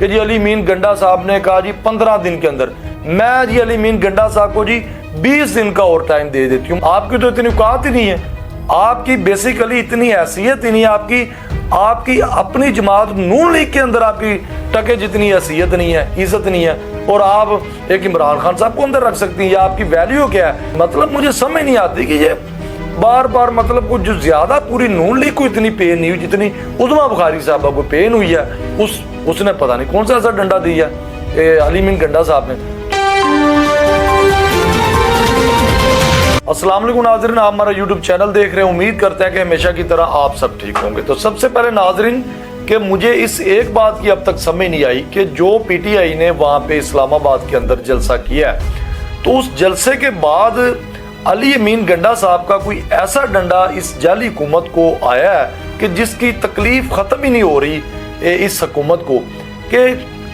कि जी अली मीन गंडा साहब ने कहा जी 15 दिन के अंदर, मैं जी अली मीन गंडा साहब को जी 20 दिन का और टाइम दे देती हूँ। आपकी तो इतनी औकात ही नहीं है, आपकी बेसिकली इतनी हैसियत ही नहीं है, आपकी अपनी जमात नून लीग के अंदर आपकी टके जितनी हैसियत नहीं है, इज्जत नहीं है, और आप एक इमरान खान साहब को अंदर रख सकती हैं। या आपकी वैल्यू क्या है? मतलब मुझे समझ नहीं आती कि ये बार बार मतलब कुछ जो ज्यादा पूरी नून लीग को इतनी पेन नहीं हुई जितनी उज़मा बुखारी साहबा को पेन हुई है। उसने पता नहीं कौन सा ऐसा डंडा दिया अली मीन गंडा साहब ने। अस्सलाम वालेकुम नाज़रीन, आप हमारा यूट्यूब चैनल देख रहे हैं। उम्मीद करते हैं कि हमेशा की तरह आप सब ठीक होंगे। तो सबसे पहले नाज़रीन कि मुझे इस एक बात की अब तक समझ नहीं आई कि जो पीटीआई ने वहाँ पे इस्लामाबाद के अंदर जलसा किया है, तो उस जलसे के बाद अली मीन गंडा साहब का कोई ऐसा डंडा इस जाली हुकूमत को आया है कि जिसकी तकलीफ ख़त्म ही नहीं हो रही इस हुकूमत को। कि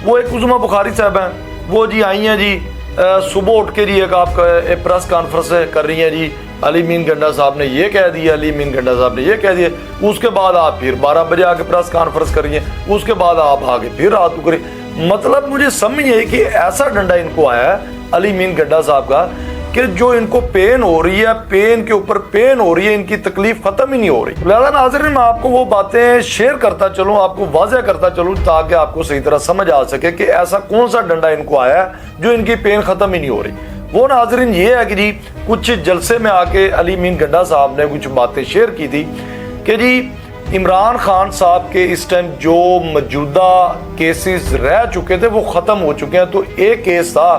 वो एक उज़मा बुखारी साहब हैं, वो जी आई हैं जी सुबह उठ के जी एक आपका प्रेस कॉन्फ्रेंस कर रही हैं जी, अली मीन गंडा साहब ने ये कह दिया, अली मीन गंडा साहब ने ये कह दिया। उसके बाद आप फिर 12 बजे आके प्रेस कॉन्फ्रेंस कर रही हैं, उसके बाद आप आगे फिर रात को करें। मतलब मुझे समझ नहीं है कि ऐसा डंडा इनको आया है अली मीन गंडा साहब का कि जो इनको पेन हो रही है, पेन के ऊपर पेन हो रही है, इनकी तकलीफ खत्म ही नहीं हो रही। लिहाजा नाज़रीन मैं आपको वो बातें शेयर करता चलूँ, आपको वाज़ह करता चलूँ ताकि आपको सही तरह समझ आ सके कि ऐसा कौन सा डंडा इनको आया है जो इनकी पेन खत्म ही नहीं हो रही। वो नाज़रीन ये है कि जी कुछ जलसे में आके अली मीन गंडा साहब ने कुछ बातें शेयर की थी कि जी इमरान खान साहब के इस टाइम जो मौजूदा केसेस रह चुके थे वो ख़त्म हो चुके हैं। तो एक केस था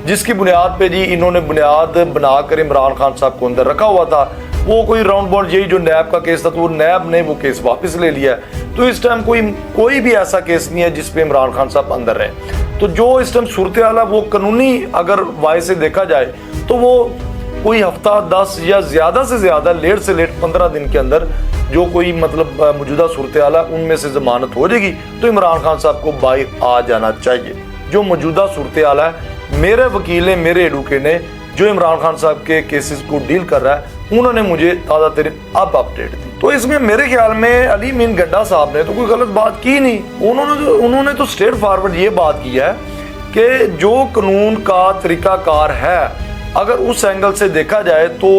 जिसकी बुनियाद पे जी इन्होंने बुनियाद बनाकर इमरान खान साहब को अंदर रखा हुआ था। वो कोई राउंड बाउंड यही जो नैब का केस था, तो वो नैब ने वो केस वापस ले लिया। तो इस टाइम कोई भी ऐसा केस नहीं है जिस पे इमरान खान साहब अंदर रहे। तो जो इस टाइम सूरत हाल है वो कानूनी अगर वाय से देखा जाए तो वो कोई हफ्ता 10 या ज़्यादा से ज़्यादा लेट से लेट 15 दिन के अंदर जो कोई मतलब मौजूदा सूरत हाल है उनमें से जमानत हो जाएगी। तो इमरान खान साहब को बाहर आ जाना चाहिए। जो मौजूदा सूरत हाल है, मेरे वकील ने, मेरे एडवोकेट ने जो इमरान खान साहब के केसेस को डील कर रहा है, उन्होंने मुझे ताज़ा तरीन अब अपडेट दी। तो इसमें मेरे ख्याल में अली मीन गंडा साहब ने तो कोई गलत बात की नहीं। उन्होंने तो स्ट्रेट फॉरवर्ड ये बात की है कि जो कानून का तरीकाकार है अगर उस एंगल से देखा जाए तो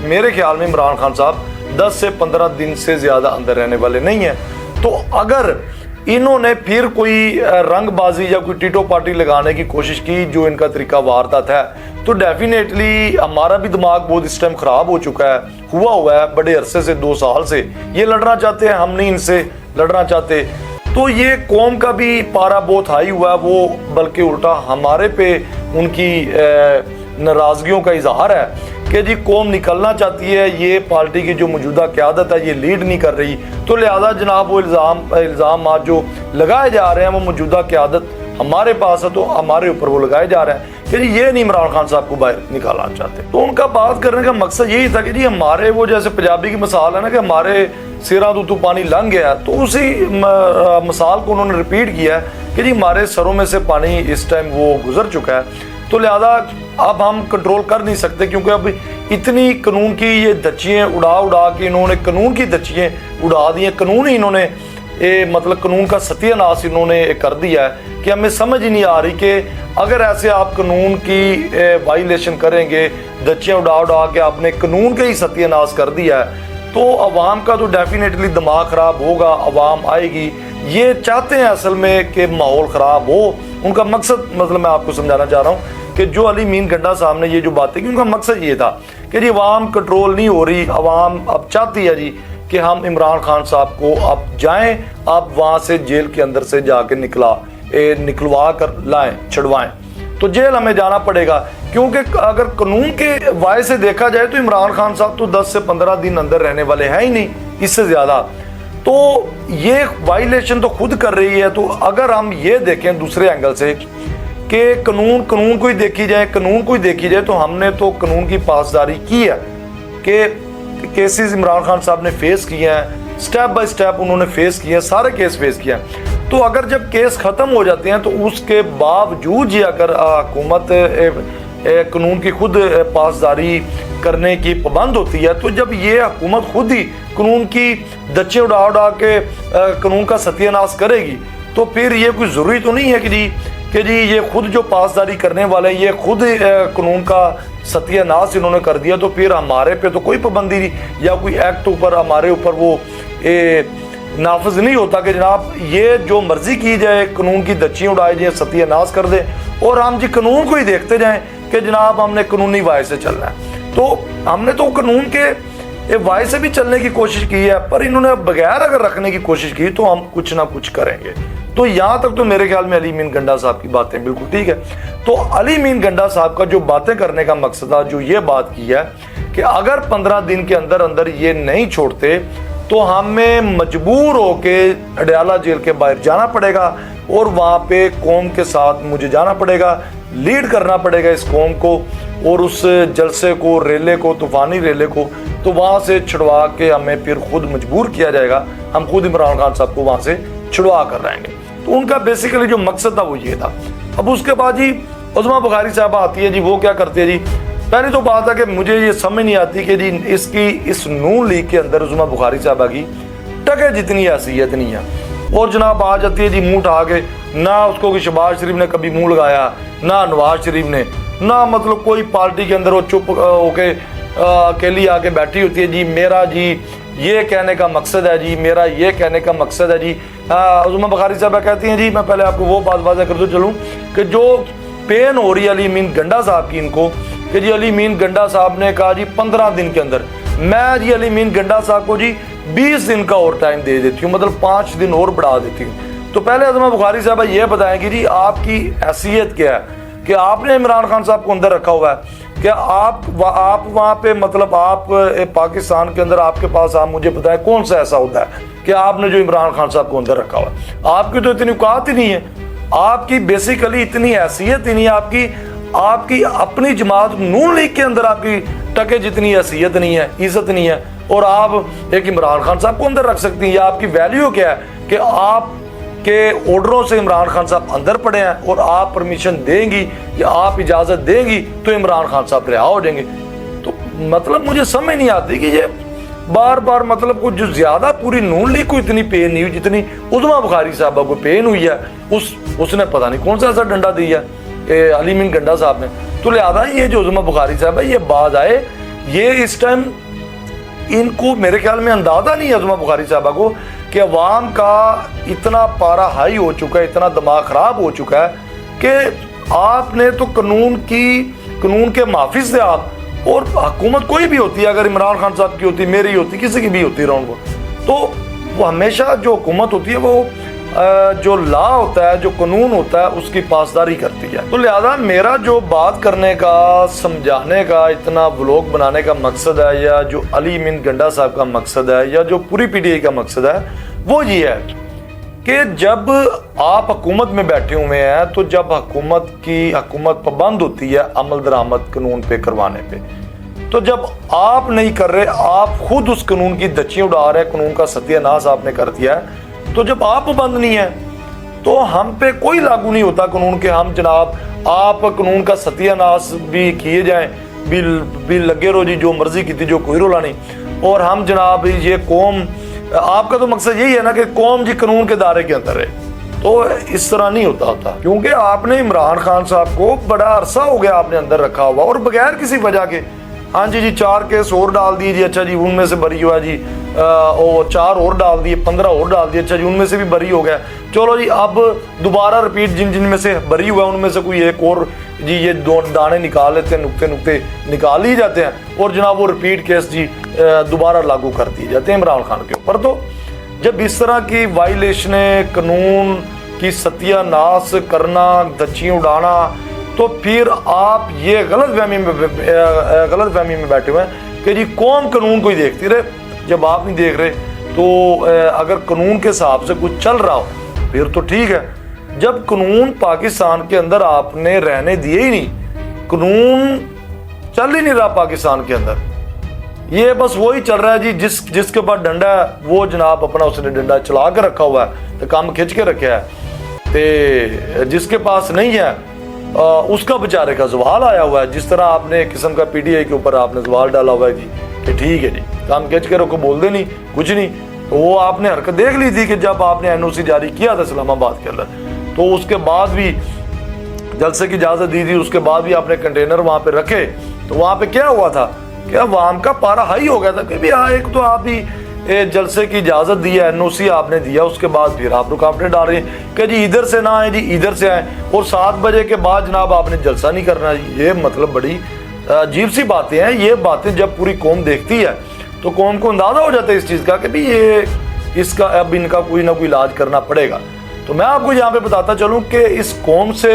मेरे ख्याल में इमरान खान साहब 10 से 15 दिन से ज़्यादा अंदर रहने वाले नहीं हैं। तो अगर इन्होंने फिर कोई रंगबाजी या कोई टीटो पार्टी लगाने की कोशिश की जो इनका तरीका वारदात है, तो डेफिनेटली हमारा भी दिमाग बहुत इस टाइम ख़राब हो चुका है, हुआ है बड़े अरसे से, 2 साल से ये लड़ना चाहते हैं, हम नहीं इनसे लड़ना चाहते। तो ये कौम का भी पारा बहुत हाई हुआ है, वो बल्कि उल्टा हमारे पे उनकी नाराज़गियों का इजहार है कि जी कौम निकलना चाहती है, ये पार्टी की जो मौजूदा क़यादत है ये लीड नहीं कर रही। तो लिहाजा जनाब वो इल्ज़ाम जो लगाए जा रहे हैं वो मौजूदा क़यादत हमारे पास है, तो हमारे ऊपर वो लगाए जा रहे हैं कि जी ये नहीं इमरान खान साहब को बाहर निकालना चाहते। तो उनका बात करने का मकसद यही था कि जी हमारे वो जैसे पंजाबी की मिसाल है ना कि हमारे सिरा तो पानी लंघ गया, तो उसी मिसाल को उन्होंने रिपीट किया है कि जी हमारे सरों में से पानी इस टाइम वो गुजर चुका है। तो लिहाजा अब हम कंट्रोल कर नहीं सकते, क्योंकि अब इतनी कानून की ये धज्जियाँ उड़ा के इन्होंने कानून की धज्जियाँ उड़ा दी हैं। कानून ही इन्होंने मतलब कानून का सत्यानाश इन्होंने कर दिया है कि हमें समझ ही नहीं आ रही कि अगर ऐसे आप कानून की वायलेशन करेंगे, धज्जियाँ उड़ा के आपने कानून का ही सत्यानाश कर दिया है, तो अवाम का तो डेफिनेटली दिमाग ख़राब होगा, अवाम आएगी। ये चाहते हैं असल में कि माहौल ख़राब हो। उनका मकसद मतलब मैं आपको समझाना चाह रहा हूँ कि जो अली मीन गंडा साहब ने ये जो बातें की, उनका मकसद ये था कि जी अवाम कंट्रोल नहीं हो रही, अवाम अब चाहती है जी कि हम इमरान खान साहब को अब जाएं, अब वहाँ से जेल के अंदर से जाके निकलवा कर लाएं, छुड़वाएं। तो जेल हमें जाना पड़ेगा, क्योंकि अगर कानून के वाय से देखा जाए तो इमरान खान साहब तो 10 से 15 दिन अंदर रहने वाले हैं ही नहीं, इससे ज़्यादा। तो ये वायलेशन तो खुद कर रही है। तो अगर हम ये देखें दूसरे एंगल से कि कानून को ही देखी जाए, तो हमने तो कानून की पासदारी की है कि केसेस इमरान खान साहब ने फेस किए हैं, स्टेप बाय स्टेप उन्होंने फेस किए हैं, सारे केस फेस किए हैं। तो अगर जब केस ख़त्म हो जाते हैं तो उसके बावजूद ही अगर हुकूमत कानून की खुद पासदारी करने की पाबंद होती है, तो जब ये हुकूमत खुद ही कानून की धज्जियाँ उड़ा के कानून का सत्यानाश करेगी, तो फिर ये कोई ज़रूरी तो नहीं है कि जी ये खुद जो पासदारी करने वाले ये खुद कानून का सत्यानाश इन्होंने कर दिया, तो फिर हमारे पे तो कोई पाबंदी नहीं या कोई एक्ट ऊपर हमारे ऊपर वो नाफिज नहीं होता कि जनाब ये जो मर्जी की जाए, कानून की दच्चियाँ उड़ाई जाए, सत्यानाश कर दे और हम जी कानून को ही देखते जाएं कि जनाब हमने कानूनी वाय से चलना है। तो हमने तो कानून के वाय से भी चलने की कोशिश की है, पर इन्होंने बगैर अगर रखने की कोशिश की तो हम कुछ ना कुछ करेंगे। तो यहाँ तक तो मेरे ख्याल में अली मीन गंडा साहब की बातें बिल्कुल ठीक है। तो अली मीन गंडा साहब का जो बातें करने का मकसद था, जो ये बात की है कि अगर 15 दिन के अंदर अंदर ये नहीं छोड़ते तो हमें मजबूर होके अडयाला जेल के बाहर जाना पड़ेगा और वहाँ पे कौम के साथ मुझे जाना पड़ेगा, लीड करना पड़ेगा इस कौम को और उस जलसे को, रेले को, तूफानी रेले को, तो वहाँ से छुड़वा के हमें फिर खुद मजबूर किया जाएगा, हम खुद इमरान खान साहब को वहाँ से छुड़वा कर रहेंगे। तो उनका बेसिकली जो मकसद था वो ये था। अब उसके बाद जी उज़मा बुखारी साहबा आती है जी, वो क्या करती है जी, पहली तो बात है कि मुझे ये समझ नहीं आती कि जी इसकी इस नून लीग के अंदर उज़मा बुखारी साहबा की टके जितनी हैसियत नहीं है। और जनाब आ जाती है जी मुंह उठा के, ना उसको कि शहबाज शरीफ ने कभी मुंह लगाया, ना नवाज शरीफ ने, ना मतलब कोई पार्टी के अंदर वो चुप होके अकेली आके बैठी होती है जी, मेरा जी ये कहने का मकसद है जी, मेरा ये कहने का मकसद है जी। उज़मा बुखारी साहबा कहती हैं जी, मैं पहले आपको वो बात वाज़ह कर दूं चलूँ कि जो पेन हो रही है अली मीन गंडा साहब की इनको, कि जी अली मीन गंडा साहब ने कहा जी 15 दिन के अंदर, मैं जी अली मीन गंडा साहब को जी 20 दिन का और टाइम दे देती हूँ, मतलब 5 दिन और बढ़ा देती हूँ। तो पहले उज़मा बुखारी साहबा ये बताएं कि जी आपकी हैसियत क्या है कि आपने इमरान खान साहब को अंदर रखा हुआ है, क्या आप वहाँ पे मतलब आप पाकिस्तान के अंदर आपके पास, आप मुझे बताएं कौन सा ऐसा होता है कि आपने जो इमरान खान साहब को अंदर रखा हुआ है। आपकी तो इतनी औकात ही नहीं है, आपकी बेसिकली इतनी हैसियत ही नहीं है, आपकी अपनी जमात नून लीग के अंदर आपकी टके जितनी हैसियत नहीं है, इज्जत नहीं है, और आप एक इमरान खान साहब को अंदर रख सकती हैं। या आपकी वैल्यू क्या है कि आप के ऑर्डरों से इमरान खान साहब अंदर पड़े हैं और आप परमिशन देंगी या आप इजाज़त देंगी तो इमरान खान साहब रिहा हो जाएंगे। तो मतलब मुझे समझ नहीं आती कि ये बार बार मतलब कुछ जो ज़्यादा पूरी नून लीग को इतनी पेन नहीं हुई जितनी उज़मा बुखारी साहबा को पेन हुई है। उसने पता नहीं कौन सा ऐसा डंडा दिया अली मीन गंडा साहब ने। तो लिहाजा ये जो उज़मा बुखारी साहब है ये बाज आए, ये इस टाइम इनको मेरे ख्याल में अंदाज़ा नहीं है उज़मा बुखारी साहबा को कि अवाम का इतना पारा हाई हो चुका है, इतना दिमाग ख़राब हो चुका है कि आपने तो कानून के माफिज थे आप, और हुकूमत कोई भी होती है, अगर इमरान खान साहब की होती, मेरी होती, किसी की भी होती राउंड वो, तो वो हमेशा जो हुकूमत होती है वो जो लॉ होता है, जो कानून होता है, उसकी पासदारी करती है। तो लिहाजा मेरा जो बात करने का, समझाने का, इतना व्लॉग बनाने का मकसद है, या जो अली मीन गंडा साहब का मकसद है, या जो पूरी पीटीआई का मकसद है, वो ये है कि जब आप हुकूमत में बैठे हुए हैं, तो जब हुकूमत पाबंद होती है अमल दरामद कानून पे करवाने पे, तो जब आप नहीं कर रहे, आप खुद उस कानून की दच्चियाँ उड़ा रहे, कानून का सत्यानाश आपने कर दिया है, तो जब आप पाबंद नहीं है तो हम पे कोई लागू नहीं होता कानून के। हम जनाब आप कानून का सत्यानाश भी किए जाएं, बिल लगे रहो जी, जो मर्जी की थी, जो कोई रोला नहीं। और हम जनाब ये कौम, आपका तो मकसद यही है ना कि कौम जी कानून के दायरे के अंदर है, तो इस तरह नहीं होता क्योंकि आपने इमरान खान साहब को बड़ा अरसा हो गया आपने अंदर रखा हुआ और बगैर किसी वजह के। हाँ जी 4 केस और डाल दिए जी, अच्छा जी उनमें से बरी हुआ जी, और 4 और डाल दिए, 15 और डाल दिए, अच्छा जी उनमें से भी बरी हो गया। चलो जी अब दोबारा रिपीट, जिन में से बरी हुआ उनमें से कोई एक और जी ये 2 दाने निकाल लेते हैं, नुक्ते निकाल ही जाते हैं, और जनाब वो रिपीट केस जी दोबारा लागू कर दिए जाते हैं इमरान खान के ऊपर। तो जब इस तरह की वायलेशनें, कानून की सत्यानाश करना, दच्चियाँ उड़ाना, तो फिर आप ये गलतफहमी में बैठे हुए हैं कि जी कौम कानून को ही देखती रहे। जब आप नहीं देख रहे तो अगर कानून के हिसाब से कुछ चल रहा हो फिर तो ठीक है। जब कानून पाकिस्तान के अंदर आपने रहने दिए ही नहीं, कानून चल ही नहीं रहा पाकिस्तान के अंदर, ये बस वही चल रहा है जी, जिसके पास डंडा है वो जनाब अपना उसने डंडा चला के रखा हुआ है, तो काम खिंच के रखा है, तो जिसके पास नहीं है उसका बेचारे का सवाल आया हुआ है। जिस तरह आपने एक किस्म का पीटीआई के ऊपर आपने सवाल डाला हुआ है जी कि ठीक है जी काम खिंच के रखो, बोल दे नहीं कुछ नहीं, तो वो आपने हरकत देख ली थी कि जब आपने एनओसी जारी किया था इस्लामाबाद के अंदर, तो उसके बाद भी जलसे की इजाज़त दी थी, उसके बाद भी आपने कंटेनर वहाँ पे रखे, तो वहाँ पे क्या हुआ था, क्या वाम का पारा हाई हो गया था कि भैया एक तो आप भी जलसे की इजाज़त दी है, एनओसी आपने दिया, उसके बाद फिर आप रुकावटें डाल रहे हैं कि जी इधर से ना आए जी इधर से आए, और 7 बजे के बाद जनाब आपने जलसा नहीं करना। ये मतलब बड़ी अजीब सी बातें हैं। ये बातें जब पूरी कौम देखती है तो कौम को अंदाज़ा हो जाता है इस चीज़ का कि भाई ये इसका अब इनका कोई ना कोई इलाज करना पड़ेगा। तो मैं आपको यहाँ पे बताता चलूँ कि इस कौम से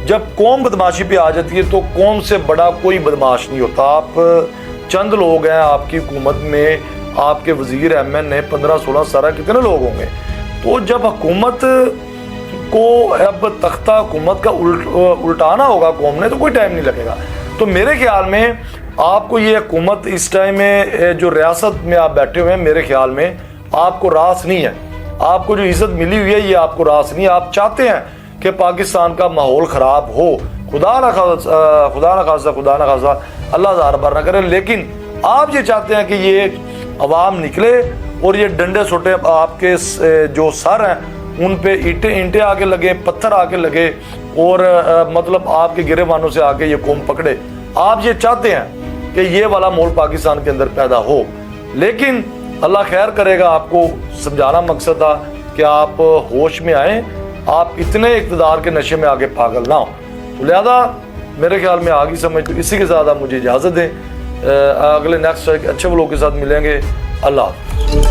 जब कौम बदमाशी पे आ जाती है तो कौम से बड़ा कोई बदमाश नहीं होता। आप चंद लोग हैं आपकी हुकूमत में, आपके वजीर एमएन है 15-16 सारा कितने लोग होंगे। तो जब हुकूमत को अब तख्ता हुकूमत का उल्टाना होगा कौम ने तो कोई टाइम नहीं लगेगा। तो मेरे ख्याल में आपको ये हुकूमत इस टाइम में जो रियासत में आप बैठे हुए हैं, मेरे ख्याल में आपको रास नहीं है। आपको जो इज्जत मिली हुई है ये आपको रास नहीं है। आप चाहते हैं कि पाकिस्तान का माहौल ख़राब हो, खुदा ना खासा अल्लाह ज़ारबर ना करे, लेकिन आप ये चाहते हैं कि ये अवाम निकले और ये डंडे सोटे आपके जो सर हैं उन पे ईंटें आके लगे, पत्थर आके लगे और मतलब आपके गिरेबानों से आके ये कौम पकड़े। आप ये चाहते हैं कि ये वाला माहौल पाकिस्तान के अंदर पैदा हो, लेकिन अल्लाह खैर करेगा। आपको समझाना मकसद था कि आप होश में आए, आप इतने इक़्तिदार के नशे में आगे पागल ना हो। तो लिहाजा मेरे ख्याल में आगे समझ, तो इसी के साथ आप मुझे इजाज़त दें। अगले नेक्स्ट अच्छे व्लॉग के साथ मिलेंगे। अल्लाह हाफ़िज़।